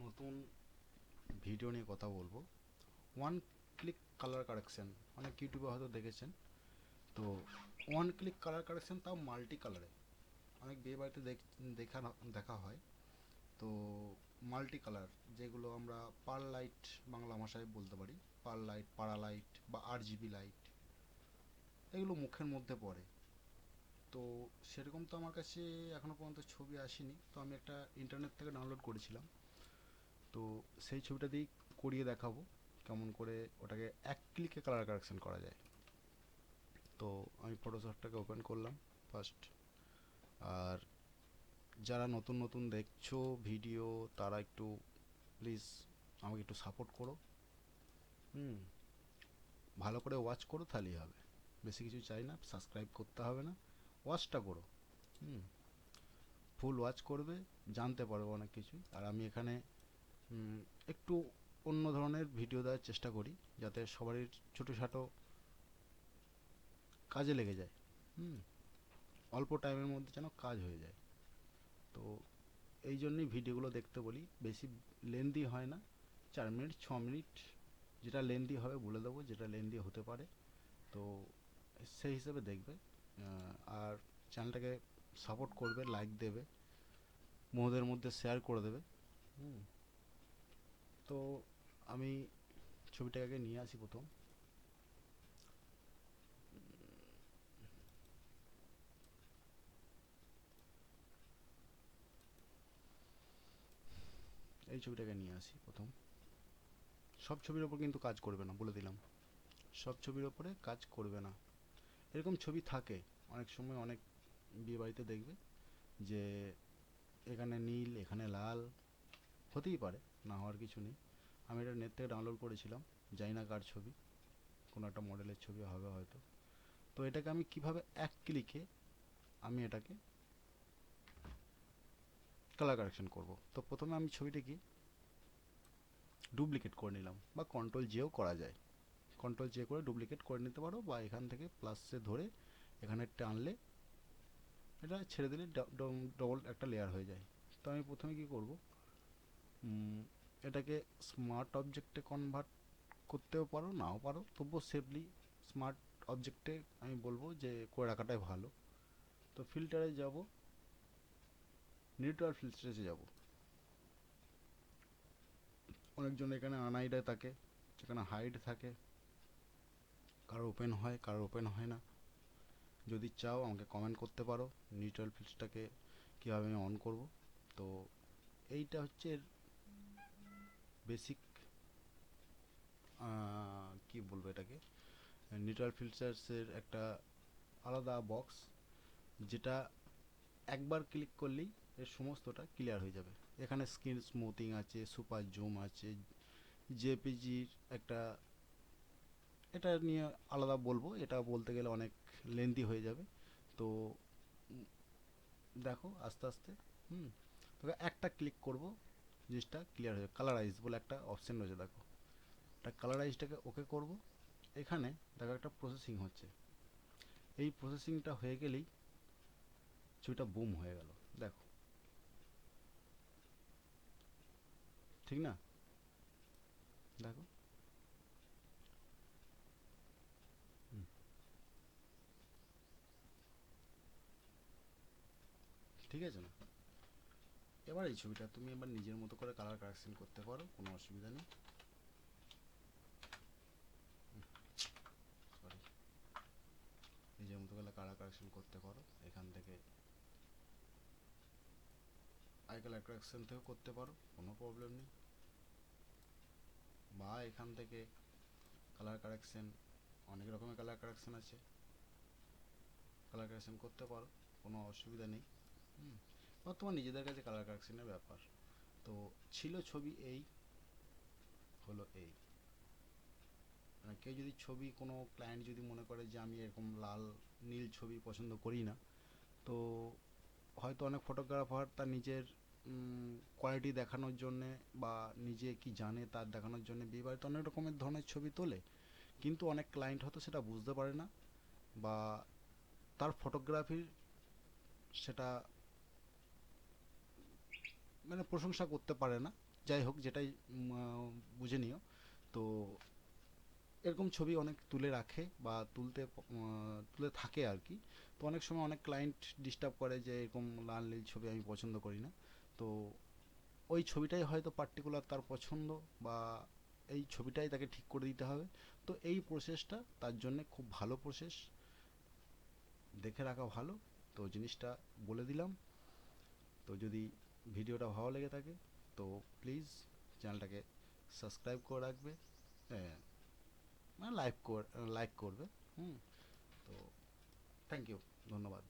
নতুন ভিডিও নিয়ে কথা বলবো। ওয়ান ক্লিক কালার কারেকশন, অনেক ইউটিউবে হয়তো দেখেছেন। তো ওয়ান ক্লিক কালার কারেকশন, তাও মাল্টি কালারে। অনেক বিয়ে বাড়িতে দেখা হয়। তো মাল্টি কালার, যেগুলো আমরা পার লাইট বাংলা ভাষায় বলতে পারি, পার লাইট, পারা লাইট বা RGB লাইট, এগুলো মুখের মধ্যে পড়ে। তো সেরকম তো আমার কাছে এখনও পর্যন্ত ছবি আসেনি, তো আমি একটা ইন্টারনেট থেকে ডাউনলোড করেছিলাম। তো সেই ছবিটা দিয়েই করিয়ে দেখাবো কেমন করে ওটাকে এক ক্লিকে কালার কারেকশন করা যায়। তো আমি ফটোশপটাকে ওপেন করলাম ফার্স্ট। আর যারা নতুন নতুন দেখছো ভিডিও, তারা একটু প্লিজ আমাকে একটু সাপোর্ট করো। হুম, ভালো করে ওয়াচ করো, তাহলেই হবে। বেশি কিছু চাই না, সাবস্ক্রাইব করতে হবে না, ওয়াচটা করো। হুম, ফুল ওয়াচ করবে, জানতে পারবো অনেক কিছু। আর আমি এখানে একটু অন্য ধরনের ভিডিও দেওয়ার চেষ্টা করি, যাতে সবারই ছোটো খাটো কাজে লেগে যায়। হুম, অল্প টাইমের মধ্যে যেন কাজ হয়ে যায়। তো এই জন্যই ভিডিওগুলো দেখতে বলি, বেশি লেন্দি হয় না, 4 মিনিট 6 মিনিট। যেটা লেন্দি হবে বলে দেবো, যেটা লেন্দি হতে পারে। তো সেই হিসেবে দেখবে। আর চ্যানেলটাকে সাপোর্ট করবে, লাইক দেবে, বন্ধুদের মধ্যে শেয়ার করে দেবে। হুম, তো আমি ছবিটাকে নিয়ে আসি প্রথম। এই ছবিটাকে নিয়ে আসি প্রথম। সব ছবির ওপর কিন্তু কাজ করবে না, বলে দিলাম। সব ছবির ওপরে কাজ করবে না। এরকম ছবি থাকে অনেক সময়, অনেক বিয়ে বাড়িতে দেখবে যে এখানে নীল, এখানে লাল। হতেই পারে, না হওয়ার কিছু নেই। আমি এটা নেট থেকে ডাউনলোড করেছিলাম, জানি না কার ছবি, কোনো একটা মডেলের ছবি হবে হয়তো। তো এটাকে আমি কিভাবে এক ক্লিকে আমি এটাকে কালার কারেকশন করব। তো প্রথমে আমি ছবিটিকে ডুপ্লিকেট করে নিলাম, বা কন্ট্রোল Jও করা যায়। কন্ট্রোল J করে ডুপ্লিকেট করে নিতে পারো, বা এখান থেকে প্লাসে ধরে এখানে টানলে এটা ছেড়ে দিলে ডবল একটা লেয়ার হয়ে যায়। তো আমি প্রথমে কি করব, এটাকে স্মার্ট অবজেক্টে কনভার্ট করতেও পারো, নাও পারো, তবুও সেফলি স্মার্ট অবজেক্টে আমি বলবো যে করে রাখাটাই ভালো। তো ফিল্টারে যাব, নিউট্রাল ফিল্টারে যাব। অনেকজন এখানে আনহাইডে থাকে, সেখানে হাইড থাকে, কারো ওপেন হয়, কারো ওপেন হয় না। যদি চাও আমাকে কমেন্ট করতে পারো নিউট্রাল ফিল্টারটাকে কীভাবে আমি অন করব। তো এইটা হচ্ছে এর বেসিক, কি বলবো এটাকে, নিউট্রাল ফিল্টার্সের একটা আলাদা বক্স, যেটা একবার ক্লিক করলেই এর সমস্তটা ক্লিয়ার হয়ে যাবে। এখানে স্ক্রিন স্মুথিং আছে, সুপার জুম আছে, জেপিজির একটা, এটা নিয়ে আলাদা বলবো, এটা বলতে গেলে অনেক লেন্দি হয়ে যাবে। তো দেখো আস্তে আস্তে। হুম, তবে একটা ক্লিক করব, জিনিসটা ক্লিয়ার হয়ে যাবে। কালারাইজ বলে একটা অপশান রয়েছে, দেখো, এটা কালারাইজটাকে ওকে করব। এখানে দেখো একটা প্রসেসিং হচ্ছে, এই প্রসেসিংটা হয়ে গেলেই ছবিটা বুম হয়ে গেল। দেখো, ঠিক না? দেখো, হুম, ঠিক আছে না? এবার এই ছবিটা তুমি এবার নিজের মতো করে কালার কারেকশন করতে পারো, কোনো অসুবিধা নেই। সরি, নিজের মতো করে কালার কারেকশন করতে পারো। এখান থেকে আই কালার কারেকশন থেকেও করতে পারো, কোনো প্রবলেম নেই। বা এখান থেকে কালার কারেকশন, অনেক রকমের কালার কারেকশন আছে, কালার কারেকশন করতে পারো, কোনো অসুবিধা নেই। হুম, বা তোমার নিজেদের কাছে কালার কারেকশনের ব্যাপার। তো ছিল ছবি এই, হলো এই। মানে কেউ যদি ছবি, কোনো ক্লায়েন্ট যদি মনে করে যে আমি এরকম লাল নীল ছবি পছন্দ করি না, তো হয়তো অনেক ফটোগ্রাফার তার নিজের কোয়ালিটি দেখানোর জন্যে, বা নিজে কি জানে তার দেখানোর জন্য বিয়েবাড়িতে অনেক রকমের ধরনের ছবি তোলে। কিন্তু অনেক ক্লায়েন্ট হয়তো সেটা বুঝতে পারে না, বা তার ফটোগ্রাফির সেটা মানে প্রশংসা করতে পারে না। যাই হোক, যেটাই বুঝে নিও। তো এরকম ছবি অনেক তুলে রাখে বা তুলে থাকে আর কি। তো অনেক সময় অনেক ক্লায়েন্ট ডিস্টার্ব করে যে এরকম লাল নীল ছবি আমি পছন্দ করি না। তো ওই ছবিটাই হয়তো পার্টিকুলার তার পছন্দ, বা এই ছবিটাই তাকে ঠিক করে দিতে হবে। তো এই প্রসেসটা তার জন্যে খুব ভালো প্রসেস, দেখে রাখা ভালো। তো জিনিসটা বলে দিলাম। তো যদি ভিডিওটা ভালো লেগে থাকে তো প্লিজ চ্যানেলটাকে সাবস্ক্রাইব করে রাখবে, হ্যাঁ, মানে লাইক করবে। হুম। তো থ্যাংক ইউ, ধন্যবাদ।